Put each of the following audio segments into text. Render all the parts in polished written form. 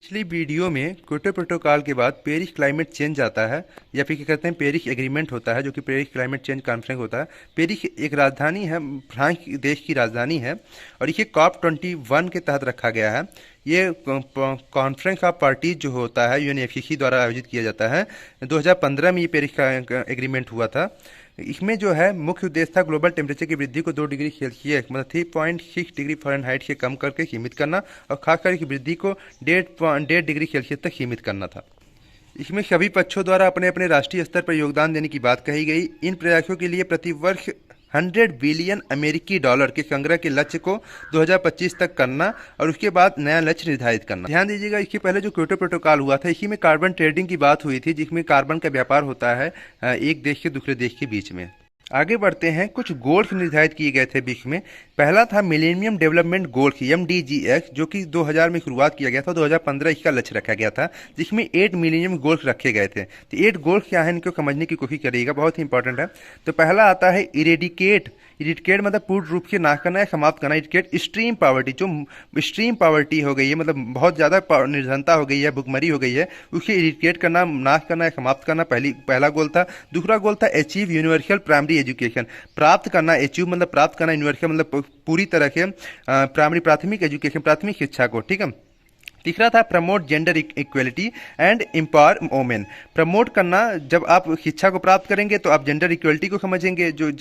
पिछली वीडियो में Kyoto protocol के बाद पेरिस क्लाइमेट चेंज आता है या फिर क्या कहते हैं पेरिस एग्रीमेंट होता है जो कि पेरिस क्लाइमेट चेंज कॉन्फ्रेंस होता है। पेरिस एक राजधानी है, फ्रांस देश की राजधानी है और ये COP21 के तहत रखा गया है। ये कॉन्फ्रेंस ऑफ पार्टीज जो होता है UNFCCC द्वारा आयोजित किया जाता है। 2015 में ये पेरिस का एग्रीमेंट हुआ था। इसमें जो है मुख्य उद्देश्य था ग्लोबल टेम्परेचर की वृद्धि को 2 डिग्री सेल्सियस मतलब 3.6 डिग्री फ़ारेनहाइट से कम करके सीमित करना और खासकर की वृद्धि को 1.5 डिग्री सेल्सियस तक सीमित करना था। इसमें सभी पक्षों द्वारा अपने अपने राष्ट्रीय स्तर पर योगदान देने की बात कही गई। इन प्रयासों के लिए प्रतिवर्ष 100 बिलियन अमेरिकी डॉलर के संग्रह के लक्ष्य को 2025 तक करना और उसके बाद नया लक्ष्य निर्धारित करना। ध्यान दीजिएगा, इसके पहले जो क्योटो प्रोटोकॉल हुआ था इसी में कार्बन ट्रेडिंग की बात हुई थी, जिसमें कार्बन का व्यापार होता है एक देश से दूसरे देश के बीच में। आगे बढ़ते हैं, कुछ गोल्स निर्धारित किए गए थे विश्व में। पहला था मिलेनियम डेवलपमेंट गोल्स MDGs, जो कि 2000 में शुरुआत किया गया था। 2015 इसका लक्ष्य रखा गया था, जिसमें 8 मिलेनियम गोल्स रखे गए थे। तो 8 गोल्स क्या है, इनको समझने की कोशिश करिएगा, बहुत ही इंपॉर्टेंट है। तो पहला आता है इरेडिकेट मतलब पूर्ण रूप से नाश करना है, समाप्त करना। इरेडिकेट एक्सट्रीम पॉवर्टी, जो एक्सट्रीम पॉवर्टी हो गई है, मतलब बहुत ज़्यादा निर्धनता हो गई है, भुखमरी हो गई है, उसे इरेडिकेट करना, नाश करना है, समाप्त करना पहला गोल था। दूसरा गोल था अचीव यूनिवर्सल प्राइमरी एजुकेशन, प्राप्त करना। अचीव मतलब प्राप्त करना, यूनिवर्सल मतलब पूरी तरह से प्राइमरी प्राथमिक एजुकेशन, प्राथमिक शिक्षा को, ठीक है। तीसरा था promote gender equality and empower women, promote करना। जब आप शिक्षा को प्राप्त करेंगे तो आप जेंडर इक्वलिटी को समझेंगे, जो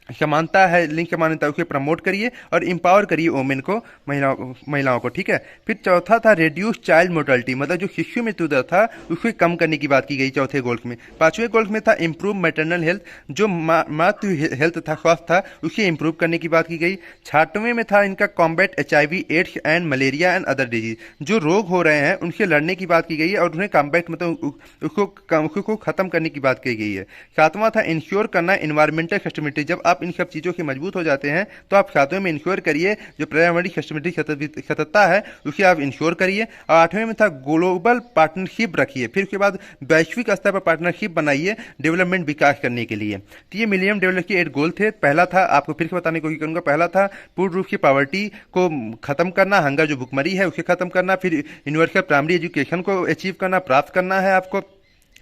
समानता है, लिंग समानता, उसे प्रमोट करिए और एम्पावर करिए वोमेन को, महिलाओं को, ठीक है। फिर चौथा था रिड्यूस चाइल्ड मोर्टेलिटी, मतलब जो शिशु मृत्यु दर था उसे कम करने की बात की गई चौथे गोल में। पांचवें गोल में था इम्प्रूव मैटरनल हेल्थ, जो मातृ हेल्थ था, स्वास्थ्य था, उसे इम्प्रूव करने की बात की गई। छठवें में था इनका combat HIV AIDS and malaria and other disease, जो रोग हो रहे हैं उनसे लड़ने की बात की गई है और उन्हें कॉम्बैट मतलब उसको खत्म करने की बात की गई है। सातवां था इंश्योर करना इन्वायरमेंटल सस्टेनेबिलिटी, जब आप इन सब चीज़ों के मजबूत हो जाते हैं तो आप सातवें में इंश्योर करिए जो पर्यावरणीय सततता है उसे आप इंश्योर करिए। और आठवें में था ग्लोबल पार्टनरशिप रखिए, फिर उसके बाद वैश्विक स्तर पर पार्टनरशिप बनाइए डेवलपमेंट विकास करने के लिए। तो ये मिलेनियम डेवलपमेंट के 8 गोल थे। पहला था, आपको फिर से बताने की कोशिश करूंगा, पहला था पूर्ण रूप से पॉवर्टी को खत्म करना, हंगर जो भुखमरी है उसे खत्म करना। फिर यूनिवर्सल प्राइमरी एजुकेशन को अचीव करना, प्राप्त करना है आपको,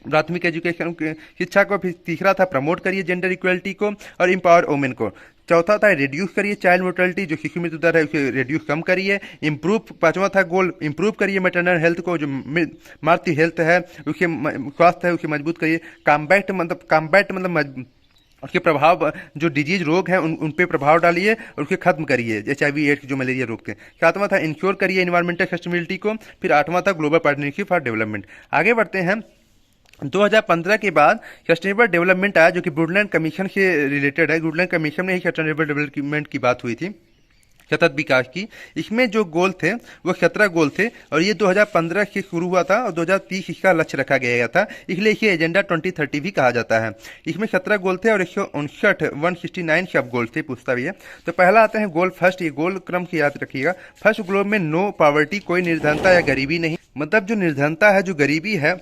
प्राथमिक एजुकेशन शिक्षा को। फिर तीसरा था प्रमोट करिए जेंडर इक्वलिटी को और एम्पावर वुमेन को। चौथा था रिड्यूस करिए चाइल्ड मोर्टेलिटी, जो शिशु मृत्यु दर है उसे रिड्यूस कम करिए। इम्प्रूव, पांचवा था गोल इम्प्रूव करिए मैटरनल हेल्थ को, जो मातृ हेल्थ है उसे, स्वास्थ्य है उसे मजबूत करिए। कॉम्बैट मतलब उसके प्रभाव, जो डिजीज रोग हैं उन पे प्रभाव डालिए और उसके खत्म करिए, HIV एड्स जो मलेरिया रोग थे। सातवां था इंश्योर करिए एनवायरमेंटल सस्टेनेबिलिटी को। फिर आठवां था ग्लोबल पार्टनरशिप फॉर डेवलपमेंट। आगे बढ़ते हैं, 2015 के बाद सस्टेनेबल डेवलपमेंट आया, जो कि वुडलैंड कमीशन से रिलेटेड है। वुडलैंड कमीशन में ही सस्टेनेबल डेवलपमेंट की बात हुई थी, सतत विकास की। इसमें जो गोल थे वो 17 गोल थे और ये 2015 से शुरू हुआ था और 2030 इसका लक्ष्य रखा गया था, इसलिए इसे एजेंडा 2030 भी कहा जाता है। इसमें 17 गोल थे और 169 सब गोल थे, पूछता भी है। तो पहला आता है गोल फर्स्ट, ये गोल क्रम की याद रखिएगा। फर्स्ट गोल में नो पॉवर्टी, कोई निर्धनता या गरीबी नहीं, मतलब जो निर्धनता है, जो गरीबी है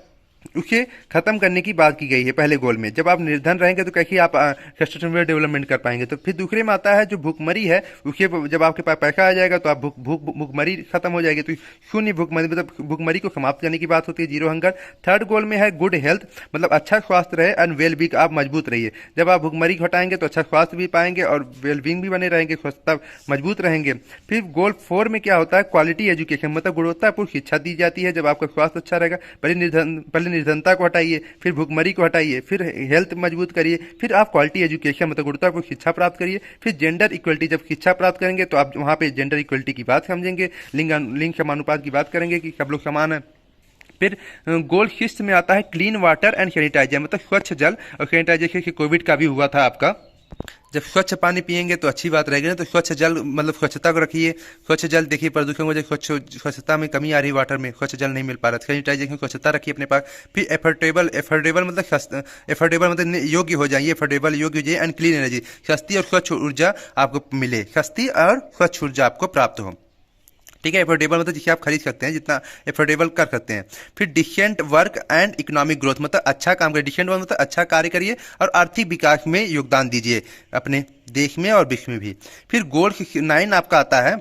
उसे खत्म करने की बात की गई है पहले गोल में। जब आप निर्धन रहेंगे तो कैसे आप सस्टेनेबल डेवलपमेंट कर पाएंगे। तो फिर दूसरे में आता है जो भुखमरी है, उसे जब आपके पास पैसा आ जाएगा तो आप भुखमरी खत्म हो जाएगी, तो शून्य भुखमरी, मतलब भुखमरी को समाप्त करने की बात होती है, जीरो हंगर। थर्ड गोल में है गुड हेल्थ, मतलब अच्छा स्वास्थ्य रहे एंड वेल बींग, आप मजबूत रहिए। जब आप भुखमरी घटाएंगे तो अच्छा स्वास्थ्य भी पाएंगे और वेल बींग भी बने रहेंगे, स्वस्थता मजबूत रहेंगे। फिर गोल 4 में क्या होता है, क्वालिटी एजुकेशन, मतलब गुणवत्तापूर्ण शिक्षा दी जाती है। जब आपका स्वास्थ्य अच्छा रहेगा, पहले निर्धनता को हटाइए, फिर भुखमरी को हटाइए, फिर हेल्थ मजबूत करिए, फिर आप क्वालिटी एजुकेशन मतलब गुणवत्तापूर्ण शिक्षा प्राप्त करिए। फिर जेंडर इक्वलिटी, जब शिक्षा प्राप्त करेंगे तो आप वहाँ पे जेंडर इक्वलिटी की बात समझेंगे, लिंग समानुपात की बात करेंगे कि सब लोग समान है। फिर गोल 6 में आता है क्लीन वाटर एंड सैनिटाइजर, मतलब स्वच्छ जल और सैनिटाइजेशन की कोविड का भी हुआ था आपका। जब स्वच्छ पानी पिएंगे तो अच्छी बात रहेगी ना, तो स्वच्छ जल मतलब स्वच्छता को रखिए। स्वच्छ जल देखिए, प्रदूषण की वजह स्वच्छता में कमी आ रही, वाटर में स्वच्छ जल नहीं मिल पा रहा। सैनिटाइजेशन, स्वच्छता रखिए अपने पास। फिर एफोर्डेबल मतलब एफोर्डेबल मतलब योग्य हो जाइए, एफोर्डेबल योग्य हो जाइए एंड क्लीन एनर्जी, सस्ती और स्वच्छ ऊर्जा आपको मिले, सस्ती और स्वच्छ ऊर्जा आपको प्राप्त हो, ठीक है। एफोर्डेबल मतलब जिसे आप खरीद सकते हैं, जितना एफोर्डेबल कर सकते हैं। फिर decent work and economic growth, मतलब अच्छा काम करिए। डिसेंट वर्क मतलब अच्छा कार्य करिए और आर्थिक विकास में योगदान दीजिए अपने देश में और विश्व में भी। फिर गोल 9 आपका आता है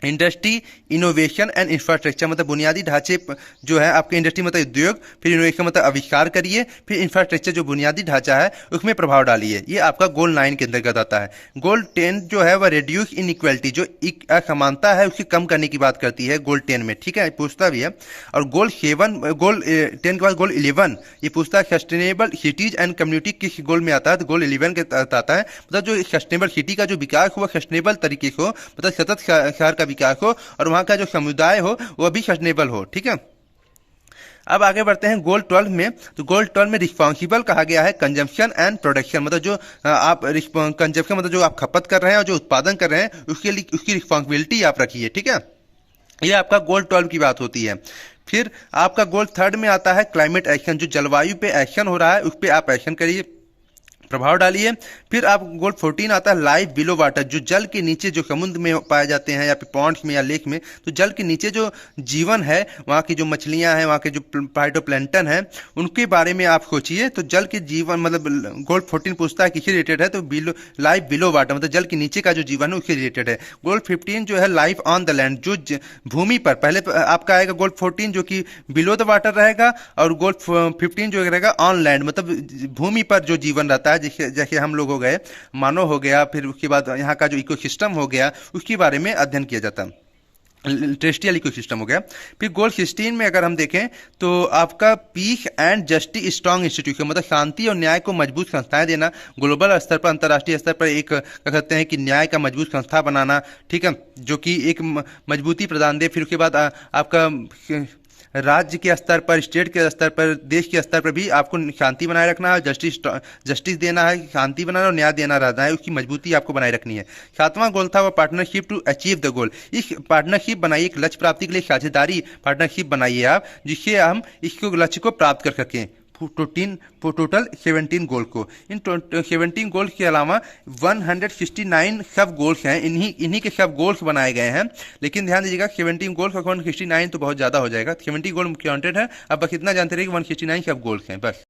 इंडस्ट्री, इनोवेशन एंड इंफ्रास्ट्रक्चर, मतलब बुनियादी ढांचे जो है आपके इंडस्ट्री मतलब उद्योग, फिर इनोवेशन मतलब आविष्कार करिए, फिर इंफ्रास्ट्रक्चर जो बुनियादी ढांचा है उसमें प्रभाव डालिए। ये आपका गोल 9 के अंतर्गत आता है। गोल 10 जो है वह रिड्यूस इनइक्वालिटी, जो असमानता है उसकी कम करने की बात करती है गोल 10 में, ठीक है, पूछता भी है। और गोल 10 के बाद गोल 11 ये पूछता है सस्टेनेबल सिटीज एंड कम्युनिटी किस गोल में आता है, तो गोल 11 के तहत आता है। मतलब जो सस्टेनेबल सिटी का जो विकास हो सस्टेनेबल तरीके से हो, मतलब सतत शहर का विकास हो और वहां का जो समुदाय हो वह भी सस्टेनेबल हो, ठीक है। अब आगे बढ़ते हैं गोल 12 में। तो गोल 12 में रिस्पॉन्सिबल कहा गया है कंजम्पशन एंड प्रोडक्शन, मतलब जो आप कंजम्पशन मतलब जो आप खपत कर रहे हैं और जो उत्पादन कर रहे हैं उसके लिए उसकी रिस्पॉन्सिबिलिटी आप रखिए, ठीक है। ये आपका गोल 12 की बात होती है। फिर आपका गोल 3 में आता है क्लाइमेट एक्शन, जो जलवायु पे एक्शन हो रहा है उस पर आप एक्शन करिए, प्रभाव डालिए। फिर आप गोल 14 आता है लाइफ बिलो वाटर, जो जल के नीचे जो समुद्र में पाए जाते हैं या फिर पॉन्ड्स में या लेक में, तो जल के नीचे जो जीवन है, वहाँ की जो मछलियाँ हैं, वहाँ के जो फाइटोप्लैंक्टन है, उनके बारे में आप सोचिए। तो जल के जीवन मतलब गोल 14 पूछता है किससे रिलेटेड है, तो लाइफ बिलो वाटर मतलब जल के नीचे का जो जीवन है उससे रिलेटेड है। गोल 15 जो है लाइफ ऑन द लैंड, जो भूमि पर, पहले आपका आएगा गोल 14 जो कि बिलो द वाटर रहेगा, और गोल 15 जो रहेगा ऑन लैंड, मतलब भूमि पर जो जीवन रहता है, जैसे जैसे हम लोग हो गए, मानव हो गया, फिर उसके बाद यहाँ का जो इकोसिस्टम हो गया उसके बारे में अध्ययन किया जाता है, टेरेस्ट्रियल इकोसिस्टम हो गया। फिर गोल 16 में अगर हम देखें तो आपका peace and justice strong institution, मतलब शांति और न्याय को मजबूत संस्थाएं देना, ग्लोबल स्तर पर, अंतर्राष्ट्रीय स्तर पर एक क्या कहते हैं कि न्याय का मजबूत संस्था बनाना, ठीक है, जो कि एक मजबूती प्रदान दे। फिर उसके बाद आपका राज्य के स्तर पर, स्टेट के स्तर पर, देश के स्तर पर भी आपको शांति बनाए रखना है, जस्टिस देना है, शांति बनाना और न्याय देना रहना है, उसकी मजबूती आपको बनाए रखनी है। 7वां गोल था वो partnership to achieve the goal, इस पार्टनरशिप बनाइए, एक लक्ष्य प्राप्ति के लिए साझेदारी पार्टनरशिप बनाइए आप, जिससे हम इस लक्ष्य को प्राप्त कर सकें। टोटल 17 गोल को, इन 17 गोल्स के अलावा 169 सब गोल्स हैं, इन्हीं के सब गोल्स बनाए गए हैं। लेकिन ध्यान दीजिएगा 17 गोल्स और 169 तो बहुत ज़्यादा हो जाएगा, 70 गोल काउंटेड है। अब बस इतना जानते रहिए कि 169 सब गोल्स हैं बस।